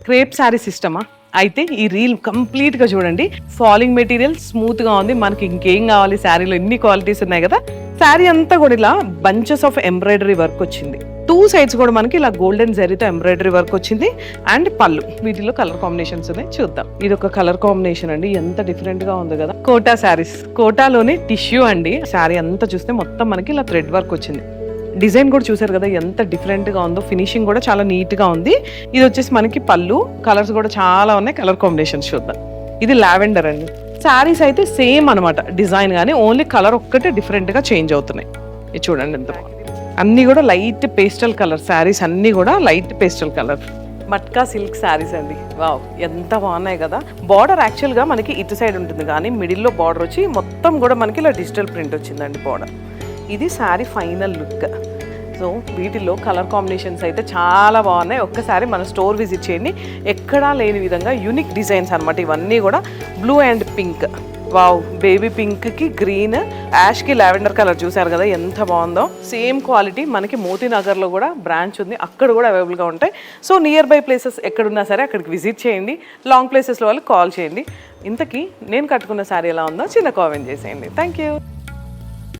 Crepe sari సిస్టమా? అయితే ఈ reel కంప్లీట్గా చూడండి. ఫాలింగ్ మెటీరియల్ స్మూత్గా ఉంది. మనకి ఇంకేం కావాలి, శారీలో ఎన్ని క్వాలిటీస్ ఉన్నాయి కదా. శారీ అంతా కూడా ఇలా బంచెస్ ఆఫ్ ఎంబ్రాయిడరీ వర్క్ వచ్చింది. 2 సైడ్స్ కూడా మనకి ఇలా గోల్డెన్ జరీతో ఎంబ్రాయిడరీ వర్క్ వచ్చింది. అండ్ పళ్ళు, వీటిలో కలర్ కాంబినేషన్స్ ఉన్నాయి, చూద్దాం. ఇది ఒక కలర్ కాంబినేషన్ అండి, ఎంత డిఫరెంట్ గా ఉంది కదా. కోటా శారీస్, కోటాలోనే టిష్యూ అండి. శారీ అంతా చూస్తే మొత్తం మనకి ఇలా థ్రెడ్ వర్క్ వచ్చింది. డిజైన్ కూడా చూసారు కదా ఎంత డిఫరెంట్ గా ఉందో. ఫినిషింగ్ కూడా చాలా నీట్ గా ఉంది. ఇది వచ్చేసి మనకి పళ్ళు, కలర్స్ కూడా చాలా ఉన్నాయి. కలర్ కాంబినేషన్స్ చూద్దాం. ఇది లావెండర్ అండి. శారీస్ అయితే సేమ్ అనమాట డిజైన్, కానీ ఓన్లీ కలర్ ఒక్కటే డిఫరెంట్ గా చేంజ్ అవుతున్నాయి. ఇది చూడండి ఎంత బాగుంది. అన్ని కూడా లైట్ పేస్టల్ కలర్ శారీస్, అన్ని కూడా light pastel colour. Matka silk saris అండి. వావ్, ఎంత బాగున్నాయి కదా. బార్డర్ యాక్చువల్గా మనకి ఇటు సైడ్ ఉంటుంది, కానీ మిడిల్లో బార్డర్ వచ్చి మొత్తం కూడా మనకి ఇలా డిజిటల్ ప్రింట్ వచ్చిందండి బార్డర్. ఇది శారీ ఫైనల్ లుక్. సో వీటిలో కలర్ కాంబినేషన్స్ అయితే చాలా బాగున్నాయి. ఒక్కసారి మన స్టోర్ విజిట్ చేయండి. ఎక్కడా లేని విధంగా యూనిక్ డిజైన్స్ అనమాట ఇవన్నీ కూడా. Blue and pink, wow, baby పింక్కి గ్రీన్, యాష్కి లావెండర్ కలర్ చూసారు కదా ఎంత బాగుందో. సేమ్ క్వాలిటీ మనకి మోతీనగర్లో కూడా బ్రాంచ్ ఉంది, అక్కడ కూడా అవైలబుల్గా ఉంటాయి. సో నియర్ బై ప్లేసెస్ ఎక్కడున్నా సరే అక్కడికి విజిట్ చేయండి. లాంగ్ ప్లేసెస్లో వాళ్ళకి కాల్ చేయండి. ఇంతకీ నేను కట్టుకున్న శారీ ఎలా ఉందో చిన్న కామెంట్ చేసేయండి. Thank you.